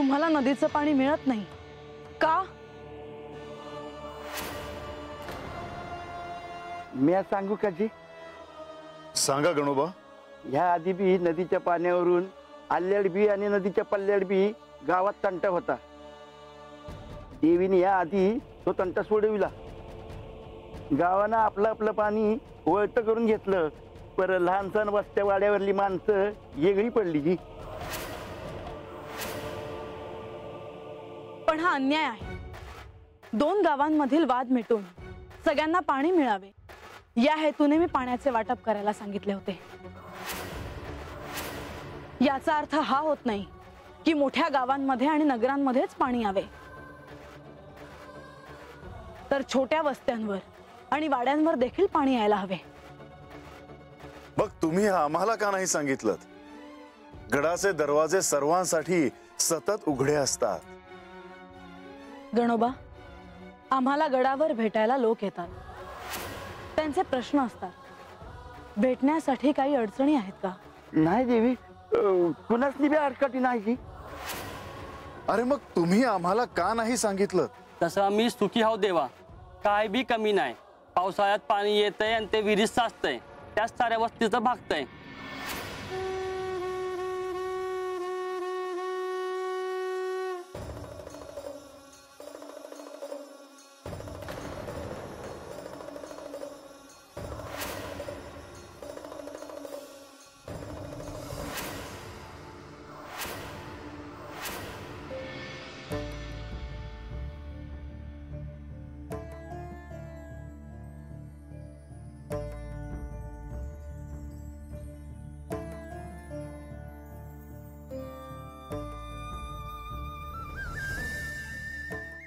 तुम्हाला नदीचं पाणी मिळत नाही का? मी सांगू का जी? सांगा गणोबा। ह्या आधी बी नदीच्या पाण्यावरून आल्याड बी आणि नदीच्या पल्ल्याड बी गावात तंटा होता। देवीने या आधी तो तंटा सोडविला। गावानं आपलं आपलं पाणी वळतं करून घेतलं, पर लहान सण वस्त्या वाड्यावरली माणसं वेगळी पडली जी। पण हा अन्याय आहे। दोन गावांमधील वाद मिटून सगळ्यांना पाणी मिळावे या हेतूने मी पाण्याचे वाटप करायला सांगितले होते। याचा अर्थ हा होत नाही की मोठ्या गावांमध्ये आणि नगरांमध्येच पाणी यावे, तर छोट्या वस्त्यांवर आणि वाड्यांवर देखील पाणी यायला हवे। मग तुम्ही आम्हाला का नाही सांगितलं? गडाचे दरवाजे सर्वांसाठी सतत उघडे असतात। गणोबा, आम्हाला गडावर भेटायला लोक येतात, त्यांचे प्रश्न असतात। भेटण्यासाठी काही अडचणी आहेत का? नाही देवी, कुणासनी बी अडचणी नाही जी। अरे मग तुम्ही आम्हाला का नाही सांगितलं? तसं आम्ही सुखी आहोत देवा, काय बी कमी नाही। पावसाळ्यात पाणी येतंय आणि ते विहिरीत साचतंय, त्याच साऱ्या वस्तीचं भागतंय।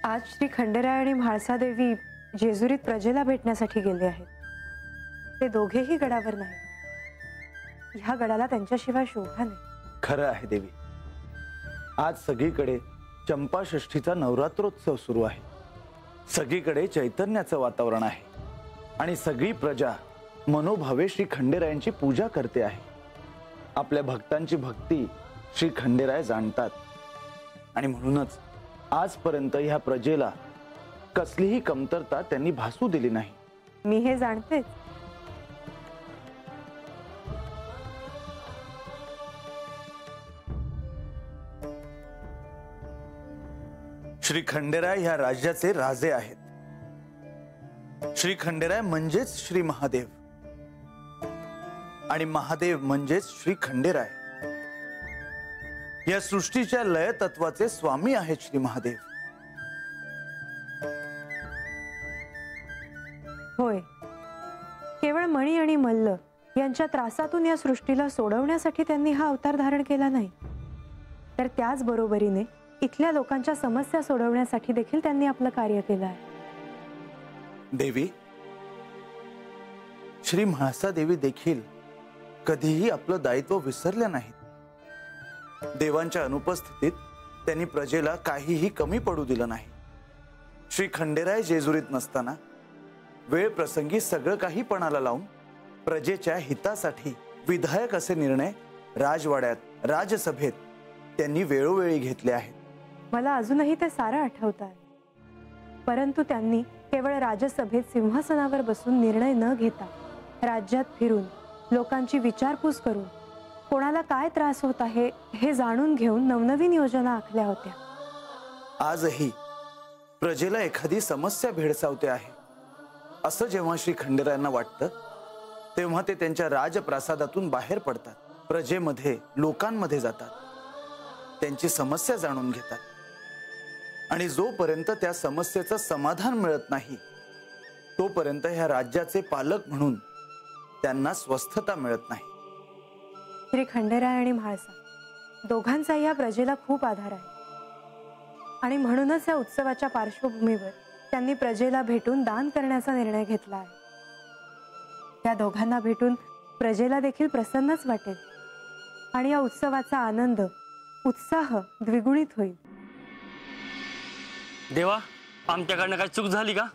आज श्री खंडेराय आणि म्हाळसादेवी जेजुरीत प्रजेला भेटण्यासाठी गेले आहेत। ते दोघेही गडावर नाही। ह्या गडाला त्यांच्याशिवाय शोभा नाही। खरं आहे देवी, आज सगळीकडे चंपा षष्ठीचा नवरात्रोत्सव सुरू आहे। सगळीकडे चैतन्याचं वातावरण आहे आणि सगळी प्रजा मनोभावे श्री खंडेरायांची पूजा करते आहे। आपल्या भक्तांची भक्ती श्री खंडेराय जाणतात आणि म्हणूनच आजपर्यंत ह्या प्रजेला कसलीही कमतरता त्यांनी भासू दिली नाही। मी हे जाणते। श्री खंडेराय ह्या राज्याचे राजे आहेत। श्री खंडेराय म्हणजेच श्री महादेव आणि महादेव म्हणजेच श्री खंडेराय। या सृष्टीच्या लय तत्वाचे स्वामी आहेत श्री महादेव। होय, केवळ मणी आणि मल्ल यांच्या त्रासातून या सृष्टीला सोडवण्यासाठी त्यांनी हा अवतार धारण केला नाही, तर त्याच बरोबरीने इथल्या लोकांच्या समस्या सोडवण्यासाठी देखील त्यांनी आपलं कार्य केलं आहे। देवी, श्री म्हाळसा देवी देखील कधीही आपलं दायित्व विसरल्या नाहीत। देवांच्या अनुपस्थितीत त्यांनी प्रजेला काहीही कमी पडू दिलं नाही। श्री खंडेराय जेजुरीत नसताना वेळ प्रसंगी सगळं काही पणाला लावून प्रजेच्या हितासाठी विधायक असे निर्णय राजवाड्यात राजसभेत त्यांनी वेळोवेळी घेतले आहेत। मला अजूनही ते सारं आठवत आहे, परंतु त्यांनी केवळ राजसभेत सिंहासनावर बसून निर्णय न घेता राज्यात फिरून लोकांची विचारपूस करून कोणाला काय त्रास होत आहे हे जाणून घेऊन नवनवीन योजना आखल्या होत्या। आजही प्रजेला एखादी समस्या भेडसावते आहे असं जेव्हा श्री खंडेरायांना वाटतं, तेव्हा ते त्यांच्या राजप्रासादातून बाहेर पडतात, प्रजेमध्ये लोकांमध्ये जातात, त्यांची समस्या जाणून घेतात आणि जोपर्यंत त्या समस्येचं समाधान मिळत नाही तोपर्यंत ह्या राज्याचे पालक म्हणून त्यांना स्वस्थता मिळत नाही। श्री खंडेराय आणि म्हाळसा दोघांचा या प्रजेला खूप आधार आहे आणि म्हणूनच या उत्सवाच्या पार्श्वभूमीवर त्यांनी प्रजेला भेटून दान करण्याचा निर्णय घेतला आहे। त्या दोघांना भेटून प्रजेला देखील प्रसन्नच वाटेल आणि या उत्सवाचा आनंद उत्साह द्विगुणित होईल। देवा, आमच्याकडनं काही चूक झाली का?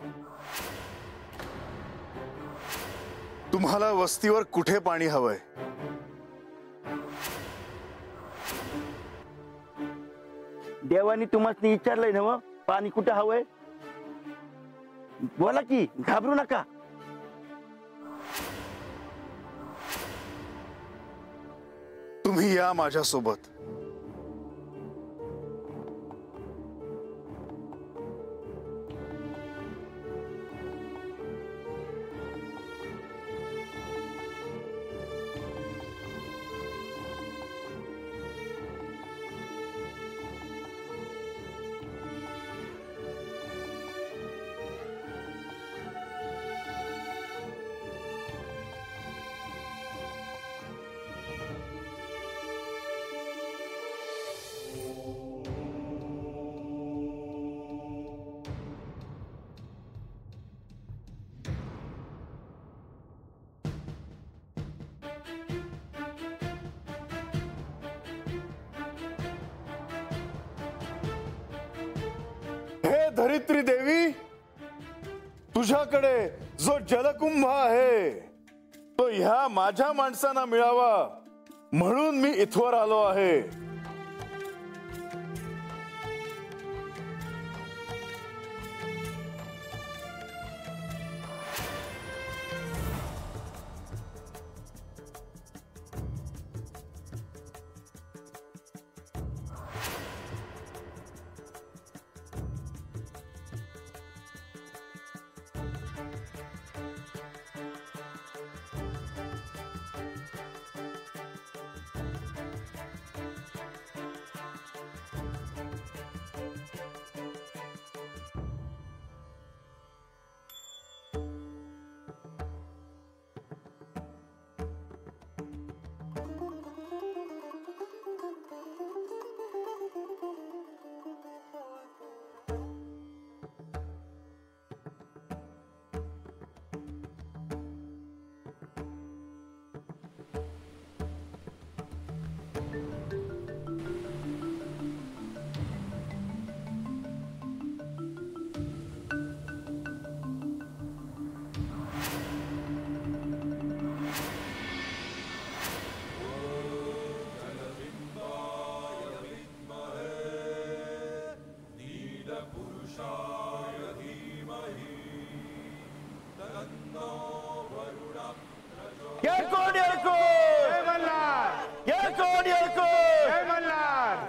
तुम्हाला वस्तीवर कुठे पाणी हवंय? देवानी तुम्हाला विचारलंय ना मग पाणी कुठे हवंय? बोला की, घाबरू नका. तुम्ही या माझ्यासोबत. हे धरित्री देवी, तुझ्याकडे जो जलकुंभ आहे तो ह्या माझ्या माणसांना मिळावा म्हणून मी इथवर आलो आहे.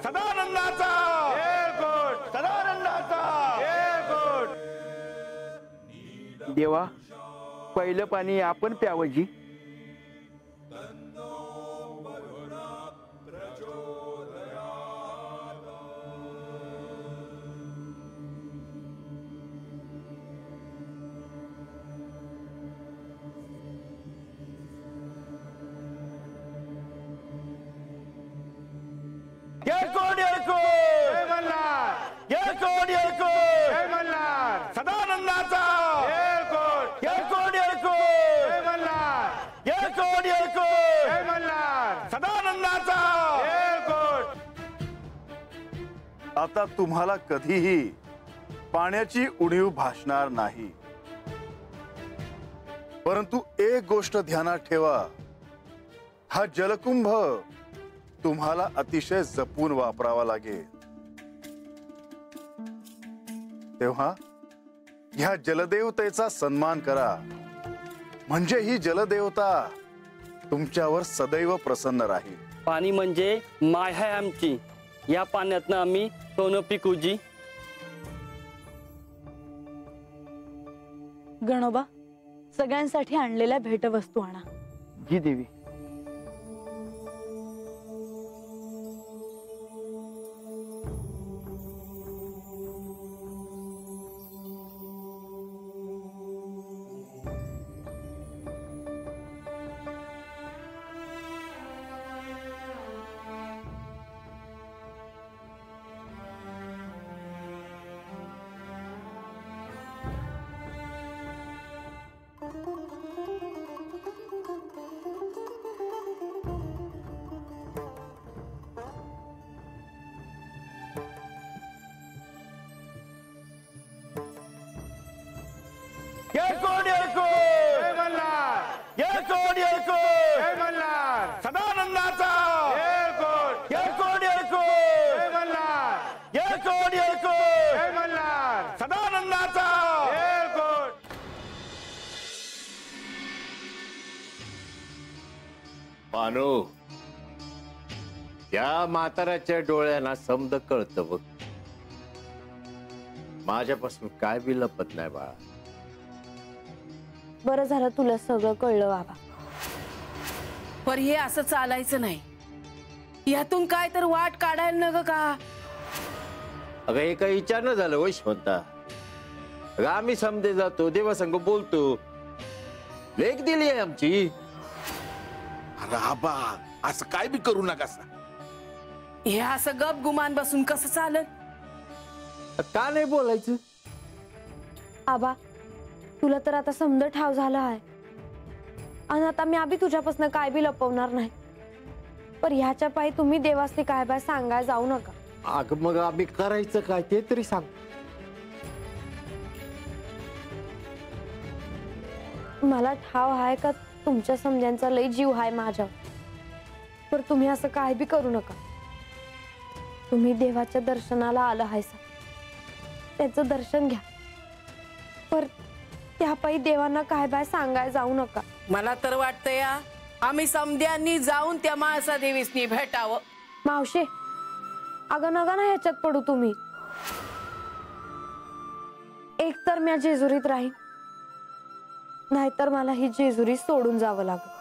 सदानंदाचा देवा, पहिलं पाणी आपण प्यावजी. सदानंदाचा सदानंदाचा. आता तुम्हाला कधीही पाण्याची उणीव भासणार नाही. परंतु एक गोष्ट ध्यानात ठेवा, हा जलकुंभ तुम्हाला अतिशय जपून वापरावा लागेल. तेव्हा ह्या जलदेवतेचा सन्मान करा, म्हणजे ही जलदेवता तुमच्यावर सदैव प्रसन्न राहील. पाणी म्हणजे माय आहे आमची. या पाण्यातनं आम्ही सोनं पिकूजी. गणोबा, सगळ्यांसाठी आणलेल्या भेटवस्तू आणा. जी देवी. येळकोट येळकोट सदानंदाचा मानो या म्हाताऱ्याच्या डोळ्यांना समद कळतं बघ. माझ्यापासून काय बी लपत नाही बाळा. बरं झालं तुला सगळं कळलं बाबा. पर हे असं चालायचं नाही. यातून काय तर वाट काढायला न ग का. अगं हे काही विचार न झालं वैश्वंता. अगं आम्ही समजे जातो देवासंग बोलतो. लेख दिली आहे आमची. अरे आबा असं काय बी करू नका. हे असं गप गुमान बसून कसं चालत. का नाही बोलायचं. आबा तुला तर आता समज ठाव झाला आहे आणि आता मी आबी तुझ्यापासून काय बी लपवणार नाही. पर ह्याच्या पायी तुम्ही देवासने काय बाय सांगाय जाऊ नका. अगं मग आम्ही करायचं काय ते तरी सांग. मला ठाव आहे का तुमच्या समजांचा लय जीव आहे माझ्या. पर तुम्ही असं काय बी करू नका. तुम्ही देवाच्या दर्शनाला आलं आहेसा त्याचं दर्शन घ्या. पर त्यापायी देवांना काय बाय सांगाय जाऊ नका. मला तर वाटतं या आम्ही समध्यांनी जाऊन त्या माळसा देवीसनी भेटावं. मावशे अगं नका ना ह्याच्यात पडू तुम्ही. एक तर मी जेजुरीत राहीन नाहीतर मला ही जेजुरी सोडून जावं लागेल.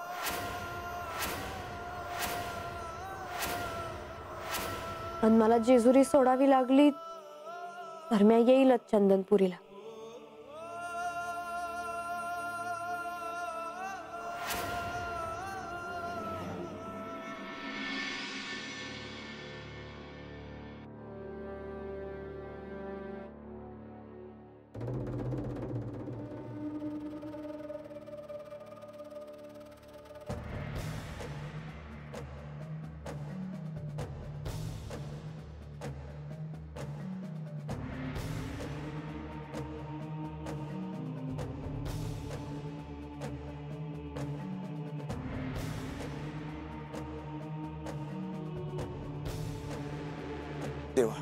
आणि मला जेजुरी सोडावी लागली तर मी येईलच चंदनपुरीला. देवा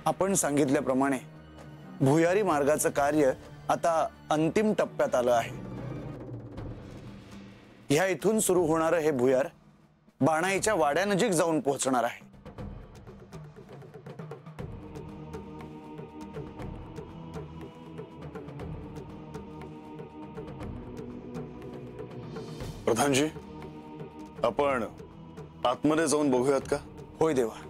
आपण सांगितल्याप्रमाणे भुयारी मार्गाचं कार्य आता अंतिम टप्प्यात आलं आहे. ह्या इथून सुरू होणारं हे भुयार बाणाईच्या वाड्यानजीक जाऊन पोहोचणार आहे. प्रधानजी आपण आतमध्ये जाऊन बघूयात का. होय देवा.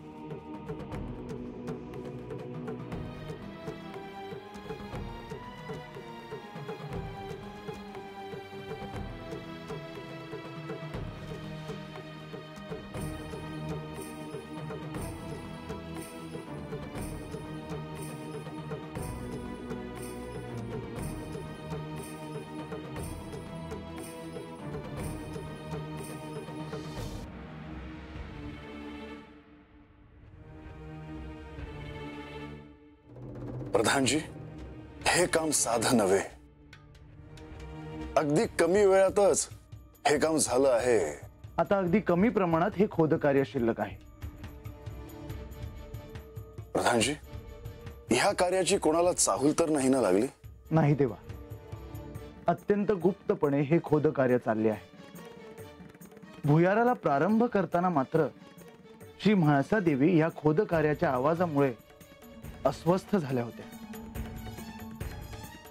प्रधानजी हे काम साधं नव्हे. अगदी कमी वेळातच हे काम झालं आहे. आता अगदी कमी प्रमाणात हे खोदकार्य शिल्लक आहे. प्रधानजी ह्या कार्याची कोणाला चाहूल तर नाही ना लागली. नाही देवा. अत्यंत गुप्तपणे हे खोदकार्य चालले आहे. भुयाराला प्रारंभ करताना मात्र श्री म्हाळसा देवी या खोदकार्याच्या आवाजामुळे अस्वस्थ झाल्या होत्या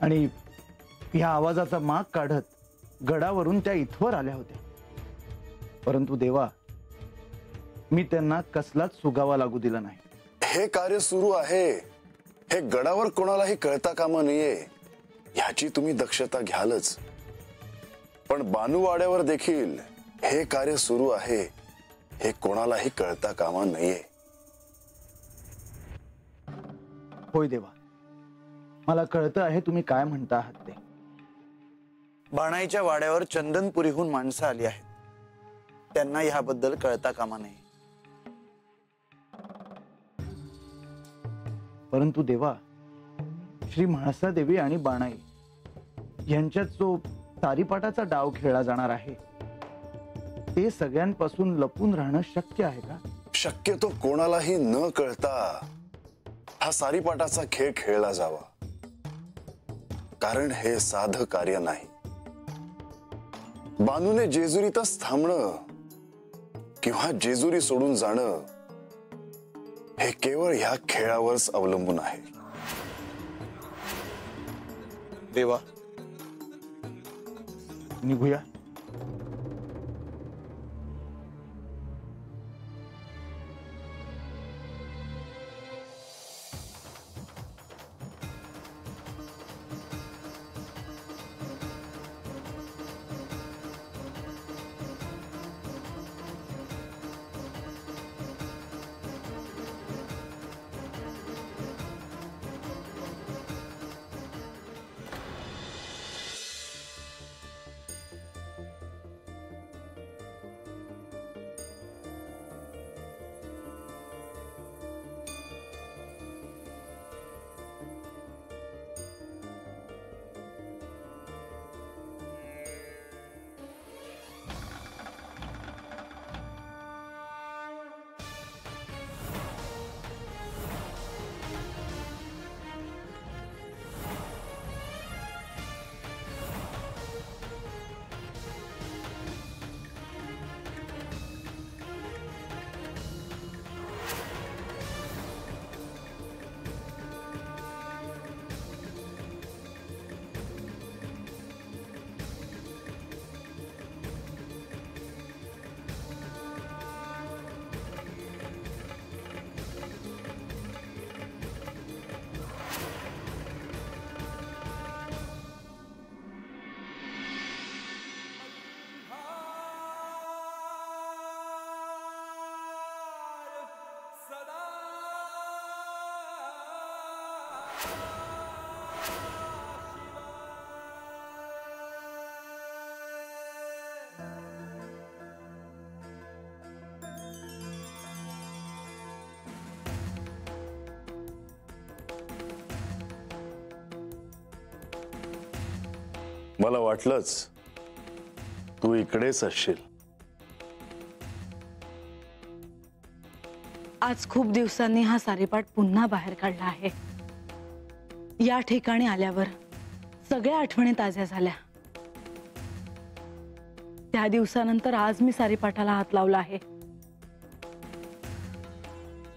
आणि या आवाजाचा माग काढत गडावरून त्या इथवर आल्या होत्या. परंतु देवा मी त्यांना कसलाच सुगावा लागू दिला नाही. हे कार्य सुरू आहे हे गडावर कोणालाही कळता कामा नये ह्याची तुम्ही दक्षता घ्यालच. पण बानुवाड्यावर देखील हे कार्य सुरू आहे हे कोणालाही कळता कामा नये. होय देवा. मला कळतं आहे तुम्ही काय म्हणता आहात ते. बाणाईच्या वाड्यावर चंदनपुरीहून माणसं आली आहेत. त्यांना याबद्दल कळता कामा नये. परंतु देवा, श्री म्हाळसा देवी आणि बाणाई यांच्यात जो सारीपाटाचा डाव खेळला जाणार आहे ते सगळ्यांपासून लपून राहणं शक्य आहे का? शक्यतो कोणालाही न कळता हा सारीपाटाचा खेळ खेळला जावा, कारण हे साधं कार्य नाही. बानूने जेजुरीतच थांबणं किंवा जेजुरी सोडून जाणं हे केवळ ह्या खेळावरच अवलंबून आहे. देवा, निघूया. मला वाटलंच तू इकडेच असशील. आज खूप दिवसांनी हा सारीपाट पुन्हा बाहेर काढला आहे. या ठिकाणी आल्यावर सगळ्या आठवणी ताज्या झाल्या. त्या दिवसानंतर आज मी सारीपाटाला हात लावला आहे.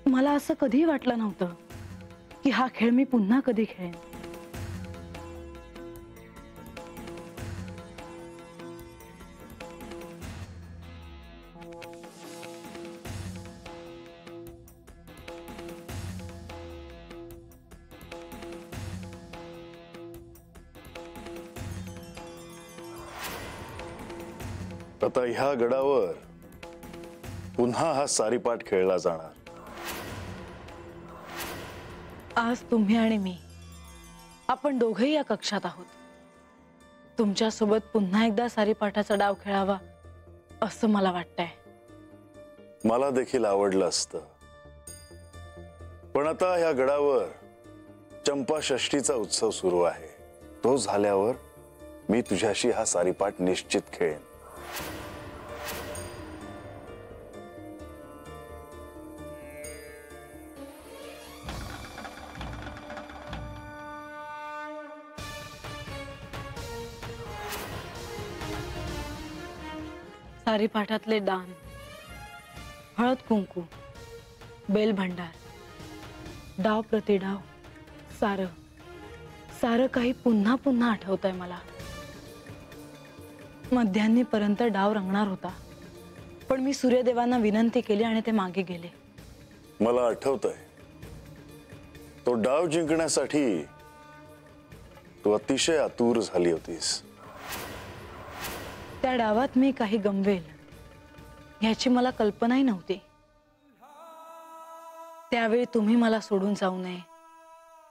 मला असं कधीही वाटलं नव्हतं की हा खेळ मी पुन्हा कधी खेळेन. आता ह्या गडावर पुन्हा हा सारीपाट खेळला जाणार. आज तुम्ही आणि मी आपण दोघेही या कक्षात आहोत. तुमच्या सोबत पुन्हा एकदा सारीपाटाचा डाव खेळावा असं मला वाटतंय. मला देखील आवडलं असतं, पण आता ह्या गडावर चंपा षष्टीचा उत्सव सुरू आहे. तो झाल्यावर मी तुझ्याशी हा सारीपाट निश्चित खेळेन. सारीपाठातले दान, हळद कुंकू, बेल भंडार, डाव प्रतिडाव, सारं सारं काही पुन्हा पुन्हा आठवतंय मला. मध्यान्हीपर्यंत डाव रंगणार होता, पण मी सूर्यदेवांना विनंती केली आणि ते मागे गेले. मला आठवतंय, तो डाव जिंकण्यासाठी तू अतिशय आतुर झाली होतीस. त्या डावात मी काही गमवेल याची मला कल्पनाही नव्हती. त्यावेळी तुम्ही मला सोडून जाऊ नये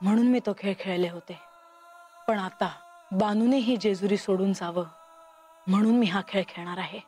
म्हणून मी तो खेळ खेळले होते. पण आता बानूने ही जेजुरी सोडून जावं म्हणून मी हा खेळ खेळणार आहे.